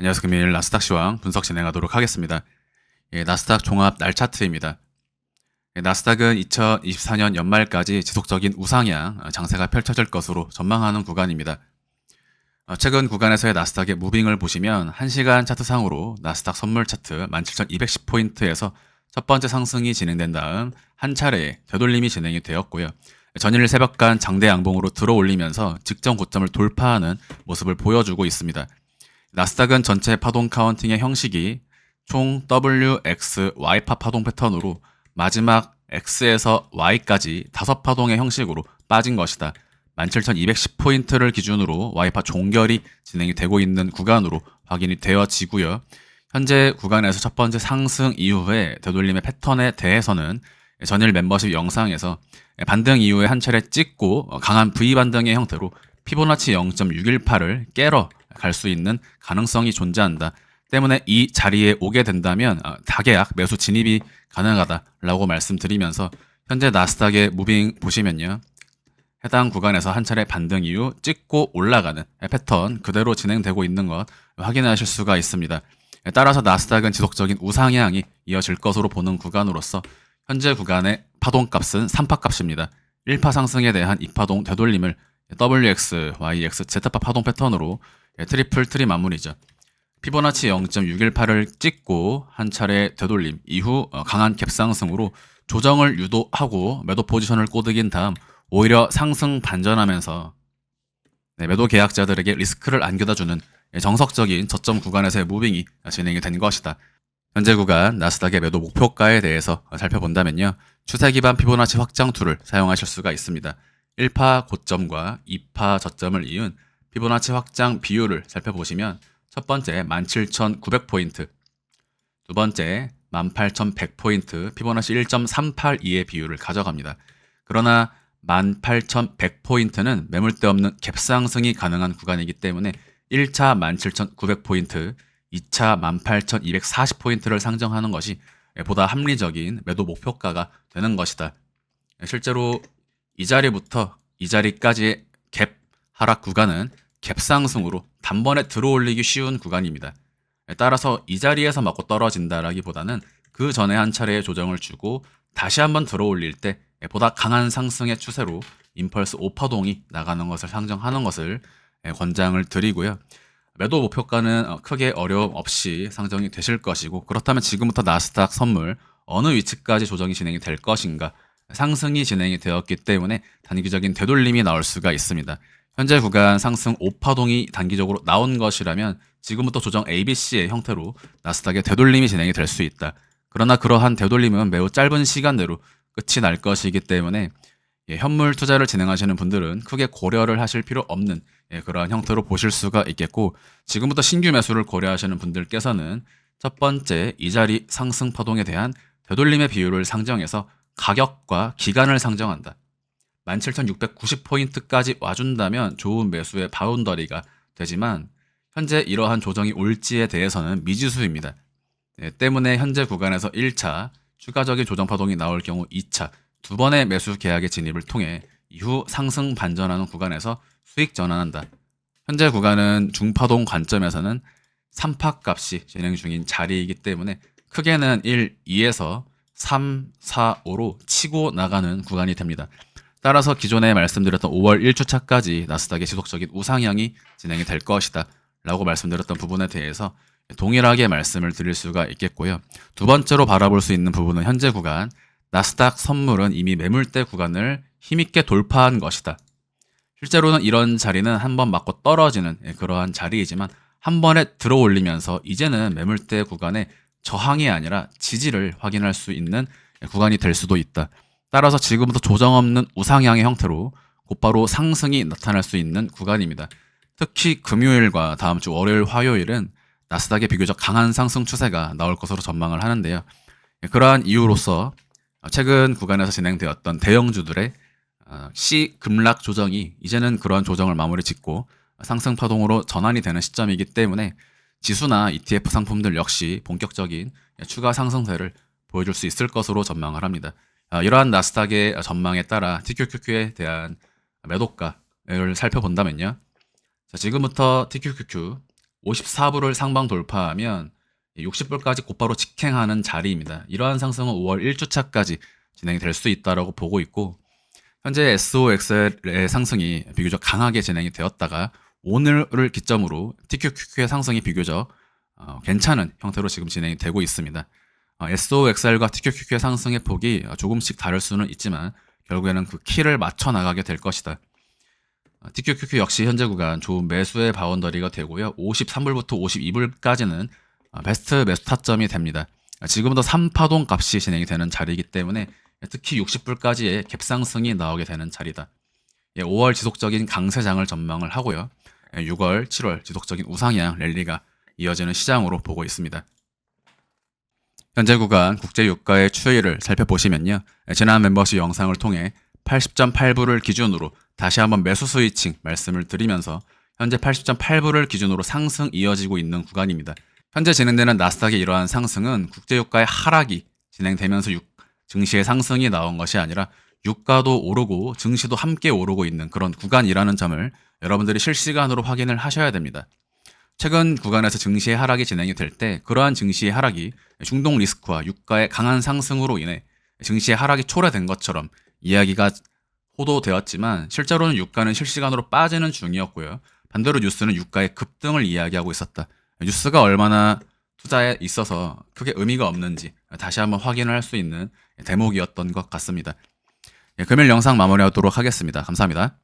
안녕하세요. 금일 나스닥 시황 분석 진행하도록 하겠습니다. 나스닥 종합 날 차트입니다. 나스닥은 2024년 연말까지 지속적인 우상향 장세가 펼쳐질 것으로 전망하는 구간입니다. 최근 구간에서의 나스닥의 무빙을 보시면 1시간 차트상으로 나스닥 선물 차트 17,210포인트에서 첫 번째 상승이 진행된 다음 한 차례의 되돌림이 진행이 되었고요. 전일 새벽간 장대 양봉으로 들어올리면서 직전 고점을 돌파하는 모습을 보여주고 있습니다. 나스닥은 전체 파동 카운팅의 형식이 총 W, X, Y파 파동 패턴으로 마지막 X에서 Y까지 5파동의 형식으로 빠진 것이다. 17,210포인트를 기준으로 Y파 종결이 진행이 되고 있는 구간으로 확인이 되어지고요. 현재 구간에서 첫 번째 상승 이후에 되돌림의 패턴에 대해서는 전일 멤버십 영상에서 반등 이후에 한 차례 찍고 강한 V 반등의 형태로 피보나치 0.618을 깨러 갈 수 있는 가능성이 존재한다. 때문에 이 자리에 오게 된다면 다계약 매수 진입이 가능하다라고 말씀드리면서 현재 나스닥의 무빙 보시면요. 해당 구간에서 한 차례 반등 이후 찍고 올라가는 패턴 그대로 진행되고 있는 것 확인하실 수가 있습니다. 따라서 나스닥은 지속적인 우상향이 이어질 것으로 보는 구간으로서 현재 구간의 파동값은 3파 값입니다. 1파 상승에 대한 2파동 되돌림을 WX, YX, Z파 파동 패턴으로 트리플 트리 마무리죠. 피보나치 0.618을 찍고 한 차례 되돌림 이후 강한 갭상승으로 조정을 유도하고 매도 포지션을 꼬드긴 다음 오히려 상승 반전하면서 매도 계약자들에게 리스크를 안겨다주는 정석적인 저점 구간에서의 무빙이 진행이 된 것이다. 현재 구간 나스닥의 매도 목표가에 대해서 살펴본다면요. 추세 기반 피보나치 확장 툴을 사용하실 수가 있습니다. 1파 고점과 2파 저점을 이은 피보나치 확장 비율을 살펴보시면 첫 번째 17,900포인트, 두 번째 18,100포인트, 피보나치 1.382의 비율을 가져갑니다. 그러나 18,100포인트는 매물대 없는 갭상승이 가능한 구간이기 때문에 1차 17,900포인트, 2차 18,240포인트를 상정하는 것이 보다 합리적인 매도 목표가가 되는 것이다. 실제로 이 자리부터 이 자리까지의 갭 하락 구간은 갭상승으로 단번에 들어올리기 쉬운 구간입니다. 따라서 이 자리에서 맞고 떨어진다라기보다는 그 전에 한 차례의 조정을 주고 다시 한번 들어올릴 때 보다 강한 상승의 추세로 임펄스 5파동이 나가는 것을 상정하는 것을 권장을 드리고요. 매도 목표가는 크게 어려움 없이 상정이 되실 것이고, 그렇다면 지금부터 나스닥 선물 어느 위치까지 조정이 진행이 될 것인가, 상승이 진행이 되었기 때문에 단기적인 되돌림이 나올 수가 있습니다. 현재 구간 상승 5파동이 단기적으로 나온 것이라면 지금부터 조정 ABC의 형태로 나스닥의 되돌림이 진행이 될 수 있다. 그러나 그러한 되돌림은 매우 짧은 시간 내로 끝이 날 것이기 때문에 현물 투자를 진행하시는 분들은 크게 고려를 하실 필요 없는 그러한 형태로 보실 수가 있겠고, 지금부터 신규 매수를 고려하시는 분들께서는 첫 번째 이 자리 상승 파동에 대한 되돌림의 비율을 상정해서 가격과 기간을 상정한다. 17,690포인트까지 와준다면 좋은 매수의 바운더리가 되지만 현재 이러한 조정이 올지에 대해서는 미지수입니다. 때문에 현재 구간에서 1차 추가적인 조정 파동이 나올 경우 2차 두 번의 매수 계약의 진입을 통해 이후 상승 반전하는 구간에서 수익 전환한다. 현재 구간은 중파동 관점에서는 3파 값이 진행 중인 자리이기 때문에 크게는 1, 2에서 3, 4, 5로 치고 나가는 구간이 됩니다. 따라서 기존에 말씀드렸던 5월 1주차까지 나스닥의 지속적인 우상향이 진행이 될 것이다 라고 말씀드렸던 부분에 대해서 동일하게 말씀을 드릴 수가 있겠고요. 두 번째로 바라볼 수 있는 부분은 현재 구간 나스닥 선물은 이미 매물대 구간을 힘있게 돌파한 것이다. 실제로는 이런 자리는 한번 맞고 떨어지는 그러한 자리이지만 한 번에 들어 올리면서 이제는 매물대 구간의 저항이 아니라 지지를 확인할 수 있는 구간이 될 수도 있다. 따라서 지금부터 조정 없는 우상향의 형태로 곧바로 상승이 나타날 수 있는 구간입니다. 특히 금요일과 다음 주 월요일, 화요일은 나스닥의 비교적 강한 상승 추세가 나올 것으로 전망을 하는데요. 그러한 이유로서 최근 구간에서 진행되었던 대형주들의 시 급락 조정이 이제는 그러한 조정을 마무리 짓고 상승 파동으로 전환이 되는 시점이기 때문에 지수나 ETF 상품들 역시 본격적인 추가 상승세를 보여줄 수 있을 것으로 전망을 합니다. 이러한 나스닥의 전망에 따라 TQQQ에 대한 매도가를 살펴본다면요. 자, 지금부터 TQQQ 54불을 상방 돌파하면 60불까지 곧바로 직행하는 자리입니다. 이러한 상승은 5월 1주차까지 진행이 될 수 있다고 보고 있고, 현재 SOXL의 상승이 비교적 강하게 진행이 되었다가 오늘을 기점으로 TQQQ의 상승이 비교적 괜찮은 형태로 지금 진행이 되고 있습니다. SOXL과 TQQQ의 상승의 폭이 조금씩 다를 수는 있지만 결국에는 그 키를 맞춰 나가게 될 것이다. TQQQ 역시 현재 구간 좋은 매수의 바운더리가 되고요. 53불부터 52불까지는 베스트 매수 타점이 됩니다. 지금부터 3파동 값이 진행이 되는 자리이기 때문에 특히 60불까지의 갭상승이 나오게 되는 자리다. 5월 지속적인 강세장을 전망을 하고요. 6월, 7월 지속적인 우상향 랠리가 이어지는 시장으로 보고 있습니다. 현재 구간 국제 유가의 추이를 살펴보시면요. 지난 멤버십 영상을 통해 80.8불을 기준으로 다시 한번 매수 스위칭 말씀을 드리면서 현재 80.8불을 기준으로 상승 이어지고 있는 구간입니다. 현재 진행되는 나스닥의 이러한 상승은 국제 유가의 하락이 진행되면서 증시의 상승이 나온 것이 아니라 유가도 오르고 증시도 함께 오르고 있는 그런 구간이라는 점을 여러분들이 실시간으로 확인을 하셔야 됩니다. 최근 구간에서 증시의 하락이 진행이 될 때 그러한 증시의 하락이 중동 리스크와 유가의 강한 상승으로 인해 증시의 하락이 초래된 것처럼 이야기가 호도되었지만 실제로는 유가는 실시간으로 빠지는 중이었고요. 반대로 뉴스는 유가의 급등을 이야기하고 있었다. 뉴스가 얼마나 투자에 있어서 크게 의미가 없는지 다시 한번 확인을 할 수 있는 대목이었던 것 같습니다. 금일 영상 마무리하도록 하겠습니다. 감사합니다.